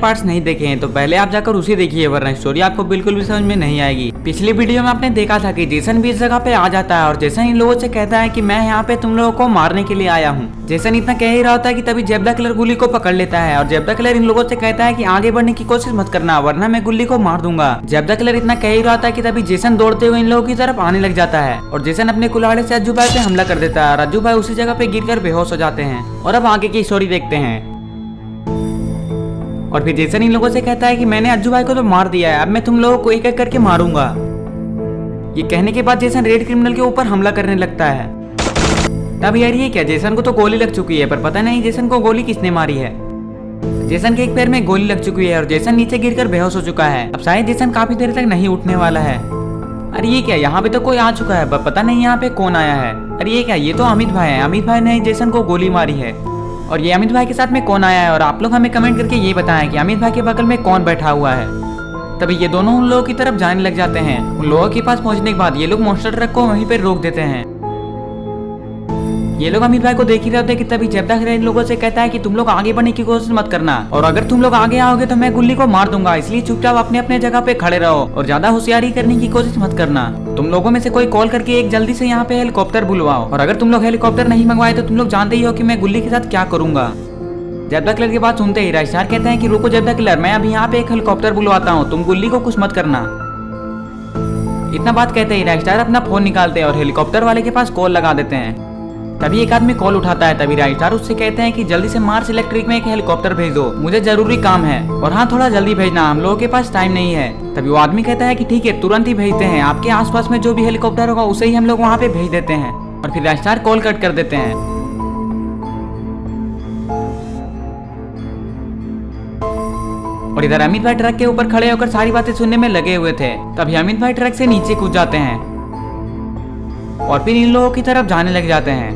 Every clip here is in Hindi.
पार्ट्स नहीं देखे हैं तो पहले आप जाकर उसे देखिए, वरना स्टोरी आपको बिल्कुल भी समझ में नहीं आएगी। पिछली वीडियो में आपने देखा था कि जेसन भी इस जगह पे आ जाता है और जेसन इन लोगों से कहता है कि मैं यहाँ पे तुम लोगों को मारने के लिए आया हूँ। जेसन इतना कह ही रहा होता है कि तभी जेब द किलर गुल्ली को पकड़ लेता है और जेब द किलर इन लोगों से कहता है कि आगे बढ़ने की कोशिश मत करना, वरना मैं गुल्ली को मार दूंगा। जेब द किलर इतना कह ही रहा था कि तभी जेसन दौड़ते हुए इन लोगों की तरफ आने लग जाता है और जेसन अपने कुल्हाड़े से अज्जू भाई पे हमला कर देता है। अज्जू भाई उसी जगह पे गिरकर बेहोश हो जाते हैं और अब आगे की स्टोरी देखते हैं। और फिर जेसन इन लोगों से कहता है कि मैंने अज्जू भाई को तो मार दिया है, अब मैं तुम लोगों को एक एक करके मारूंगा। ये कहने के बाद जेसन रेड क्रिमिनल के ऊपर हमला करने लगता है। तब यार ये क्या, जेसन को तो गोली लग चुकी है पर पता नहीं जेसन को गोली किसने मारी है। जेसन के एक पैर में गोली लग चुकी है और जेसन नीचे गिरकर बेहोश हो चुका है। अब शायद जेसन काफी देर तक नहीं उठने वाला है। अरे ये क्या, यहाँ पे तो कोई आ चुका है पर पता नहीं यहाँ पे कौन आया है। अरे ये क्या, ये तो अमित भाई है। अमित भाई ने जेसन को गोली मारी है और ये अमित भाई के साथ में कौन आया है और आप लोग हमें कमेंट करके ये बताएं कि अमित भाई के बगल में कौन बैठा हुआ है। तभी ये दोनों उन लोगों की तरफ जाने लग जाते हैं। उन लोगों के पास पहुंचने के बाद ये लोग मॉन्स्टर ट्रक को वहीं पे रोक देते हैं। ये लोग अमित भाई को देख ही रहे होते हैं कि तभी जेब द किलर इन लोगों से कहता है कि तुम लोग आगे बढ़ने की कोशिश मत करना और अगर तुम लोग आगे आओगे तो मैं गुल्ली को मार दूंगा, इसलिए चुपचाप अपने अपने जगह पे खड़े रहो और ज्यादा होशियारी करने की कोशिश मत करना। तुम लोगों में से कोई कॉल करके एक जल्दी से यहाँ पे हेलीकॉप्टर बुलवाओ और अगर तुम लोग हेलीकॉप्टर नहीं मंगवाए तो तुम लोग जानते ही हो कि मैं गुल्ली के साथ क्या करूंगा। जेब द किलर की बात सुनते ही राजस्टार कहते हैं कि रुको जेब द किलर, मैं अभी यहाँ पे एक हेलीकॉप्टर बुलवाता हूँ, तुम गुल्ली को कुछ मत करना। इतना बात कहते ही राजस्टार अपना फोन निकालते हैं और हेलीकॉप्टर वाले के पास कॉल लगा देते हैं। तभी एक आदमी कॉल उठाता है। तभी राजस्टार उससे कहते हैं कि जल्दी से मार्स इलेक्ट्रिक में एक हेलीकॉप्टर भेज दो, मुझे जरूरी काम है और हाँ थोड़ा जल्दी भेजना, हम लोगों के पास टाइम नहीं है। तभी वो आदमी कहता है कि ठीक है तुरंत ही भेजते हैं, आपके आसपास में जो भी हेलीकॉप्टर होगा उसे ही हम लोग वहाँ पे भेज देते हैं। और फिर राजस्टार कॉल कट कर देते हैं। और इधर अमित भाई ट्रक के ऊपर खड़े होकर सारी बातें सुनने में लगे हुए थे। तभी अमित भाई ट्रक से नीचे कूद जाते हैं और फिर इन लोगों की तरफ जाने लग जाते हैं।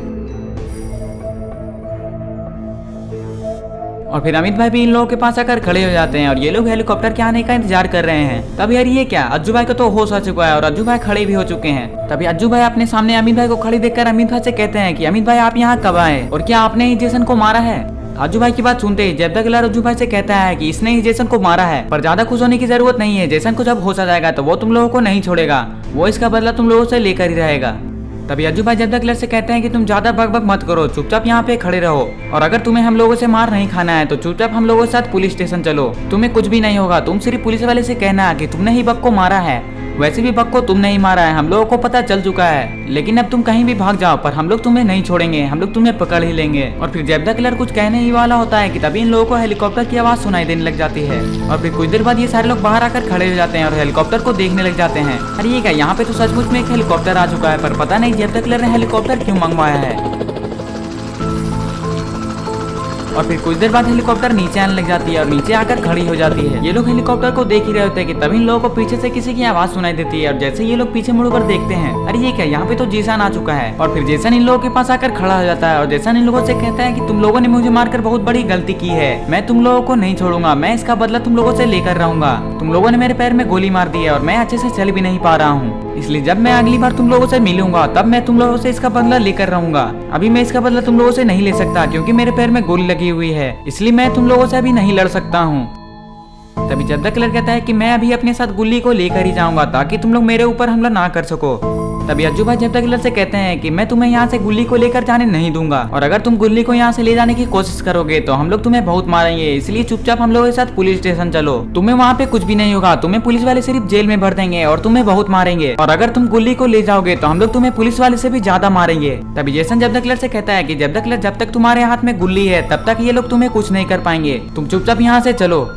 और फिर अमित भाई भी इन लोगों के पास आकर खड़े हो जाते हैं और ये लोग हेलीकॉप्टर के आने का इंतजार कर रहे हैं। तब यार ये क्या, अज्जू भाई को तो होश आ चुका है और अज्जू भाई खड़े भी हो चुके हैं। तभी अज्जू भाई अपने सामने अमित भाई को खड़े देखकर अमित भाई से कहते हैं कि अमित भाई आप यहाँ कब आए और क्या आपने ही जेसन को मारा है। अज्जू भाई की बात सुनते ही जेब द किलर अज्जू भाई से कहता है कि इसने ही जेसन को मारा है, पर ज्यादा खुश होने की जरूरत नहीं है, जेसन को जब होश आ जाएगा तो वो तुम लोगों को नहीं छोड़ेगा, वो इसका बदला तुम लोगों से लेकर ही रहेगा। तभी अज्जू भाई जेब द किलर से कहते हैं कि तुम ज्यादा बक मत करो, चुपचाप यहाँ पे खड़े रहो और अगर तुम्हें हम लोगों से मार नहीं खाना है तो चुपचाप हम लोगों के साथ पुलिस स्टेशन चलो, तुम्हें कुछ भी नहीं होगा। तुम सिर्फ पुलिस वाले से कहना कि तुमने ही बक को मारा है, वैसे भी बक को तुम नहीं मारा है, हम लोगों को पता चल चुका है, लेकिन अब तुम कहीं भी भाग जाओ पर हम लोग तुम्हें नहीं छोड़ेंगे, हम लोग तुम्हें पकड़ ही लेंगे। और फिर जेब द किलर कुछ कहने ही वाला होता है कि तभी इन लोगों को हेलीकॉप्टर की आवाज सुनाई देने लग जाती है और फिर कुछ देर बाद ये सारे लोग बाहर आकर खड़े हो जाते हैं और हेलीकॉप्टर को देखने लग जाते हैं। अरे ये क्या, यहाँ पे तो सचमुच में एक हेलीकॉप्टर आ चुका है, पर पता नहीं जेब द किलर ने हेलीकॉप्टर क्यों मंगवाया है। और फिर कुछ देर बाद हेलीकॉप्टर नीचे आने लग जाती है और नीचे आकर खड़ी हो जाती है। ये लोग हेलीकॉप्टर को देख ही रहे होते हैं कि तभी इन लोगों को पीछे से किसी की आवाज सुनाई देती है और जैसे ये लोग पीछे मुड़कर देखते हैं, अरे ये क्या, यहाँ पे तो जेसन आ चुका है। और फिर जेसन इन लोगों के पास आकर खड़ा हो जाता है और जेसन इन लोगों से कहता है कि तुम लोगों ने मुझे मारकर बहुत बड़ी गलती की है, मैं तुम लोगों को नहीं छोड़ूंगा, मैं इसका बदला तुम लोगों से लेकर रहूंगा। तुम लोगों ने मेरे पैर में गोली मार दी है और मैं अच्छे से चल भी नहीं पा रहा हूँ, इसलिए जब मैं अगली बार तुम लोगों से मिलूंगा तब मैं तुम लोगों से इसका बदला लेकर रहूंगा। अभी मैं इसका बदला तुम लोगों से नहीं ले सकता क्योंकि मेरे पैर में गोली लगी हुई है, इसलिए मैं तुम लोगों से अभी नहीं लड़ सकता हूँ। तभी जेब द किलर कहता है कि मैं अभी अपने साथ गुल्ली को लेकर ही जाऊंगा ताकि तुम लोग मेरे ऊपर हमला ना कर सको। तभी अज्जू भाई जेब द किलर से कहते हैं कि मैं तुम्हें यहाँ से गुल्ली को लेकर जाने नहीं दूंगा और अगर तुम गुल्ली को यहाँ से ले जाने की कोशिश करोगे तो हम लोग तुम्हें बहुत मारेंगे, इसलिए चुपचाप हम लोगों के साथ पुलिस स्टेशन चलो, तुम्हें वहाँ पे कुछ भी नहीं होगा, तुम्हें पुलिस वाले सिर्फ जेल में भर देंगे और तुम्हें बहुत मारेंगे और अगर तुम गुल्ली को ले जाओगे तो हम लोग तुम्हें पुलिस वाले से भी ज्यादा मारेंगे। तभी जेसन जेब द किलर से कहता है कि जेब द किलर जब तक तुम्हारे हाथ में गुल्ली है तब तक ये लोग तुम्हें कुछ नहीं कर पाएंगे, तुम चुपचाप यहाँ से चलो।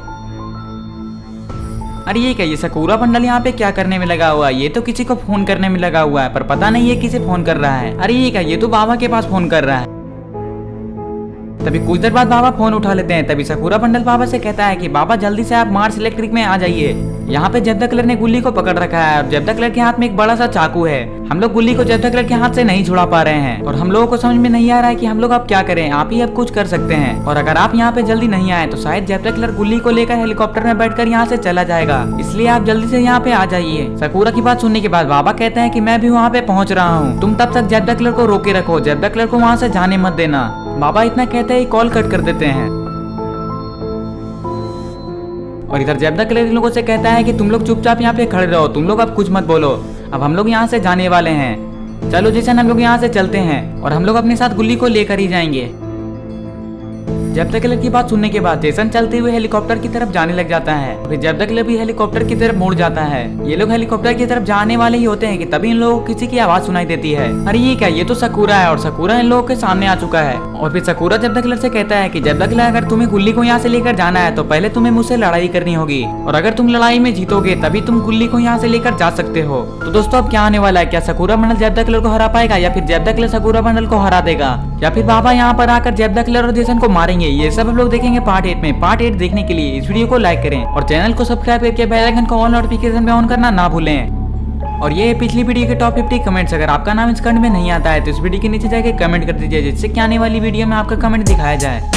अरे ये क्या, ये सकूरा बंडल यहाँ पे क्या करने में लगा हुआ है, ये तो किसी को फोन करने में लगा हुआ है पर पता नहीं ये किसे फोन कर रहा है। अरे ये क्या, ये तो बाबा के पास फोन कर रहा है। तभी कुछ देर बाद बाबा फोन उठा लेते हैं। तभी सकूरा बंडल बाबा से कहता है कि बाबा जल्दी से आप मार्स इलेक्ट्रिक में आ जाइए, यहाँ पे जेब द किलर ने गुल्ली को पकड़ रखा है और जेब द किलर के हाथ में एक बड़ा सा चाकू है, हम लोग गुल्ली को जेब द किलर के हाथ से नहीं छुड़ा पा रहे हैं और हम लोगों को समझ में नहीं आ रहा है कि हम लोग अब क्या करें, आप ही अब कुछ कर सकते हैं और अगर आप यहाँ पे जल्दी नहीं आए तो शायद जेब द किलर गुल्ली को लेकर हेलीकॉप्टर में बैठकर यहाँ से चला जाएगा, इसलिए आप जल्दी से यहाँ पे आ जाइए। सकूरा की बात सुनने के बाद बाबा कहते हैं कि मैं भी वहाँ पे पहुँच रहा हूँ, तुम तब तक जेब द किलर को रोके रखो, जेब द किलर को वहाँ से जाने मत देना। बाबा इतना कहते ही कॉल कट कर देते हैं। और इधर जैब्दा किलर इन लोगों से कहता है कि तुम लोग चुपचाप यहाँ पे खड़े रहो, तुम लोग अब कुछ मत बोलो, अब हम लोग यहाँ से जाने वाले हैं। चलो जेसन हम लोग यहाँ से चलते हैं और हम लोग अपने साथ गुल्ली को लेकर ही जाएंगे। जैब्दा किलर की बात सुनने के बाद जेसन चलते हुए हेलीकॉप्टर की तरफ जाने लग जाता है। फिर जैब्दा किलर भी हेलीकॉप्टर की तरफ मुड़ जाता है। ये लोग हेलीकॉप्टर की तरफ जाने वाले ही होते हैं कि तभी इन लोगों को किसी की आवाज सुनाई देती है। अरे ये क्या, ये तो सकूरा है और सकूरा इन लोगों के सामने आ चुका है। और फिर सकूरा जैब्दा किलर से कहता है कि जैब्दा किलर अगर तुम्हें गुल्ली को यहाँ से लेकर जाना है तो पहले तुम्हें मुझसे लड़ाई करनी होगी, और अगर तुम लड़ाई में जीतोगे तभी तुम गुल्ली को यहाँ से लेकर जा सकते हो। तो दोस्तों अब क्या आने वाला है, क्या सकूरा बंडल जैब्दा किलर को हरा पाएगा या फिर जैब्दा किलर सकूरा बंडल को हरा देगा, या फिर बाबा यहाँ पर आकर जैब्दा किलर और जेसन को मारेंगे? ये सब हम लोग देखेंगे पार्ट 8 में। पार्ट 8 देखने के लिए इस वीडियो को लाइक करें और चैनल को सब्सक्राइब करके बेल आइकन को ऑल नोटिफिकेशन में ऑन करना ना भूलें। और ये पिछली वीडियो के टॉप 50 कमेंट्स, अगर आपका नाम इस खंड में नहीं आता है तो इस वीडियो के नीचे जाके कमेंट कर दीजिए, जिससे कि आने वाली वीडियो में आपका कमेंट दिखाया जाए।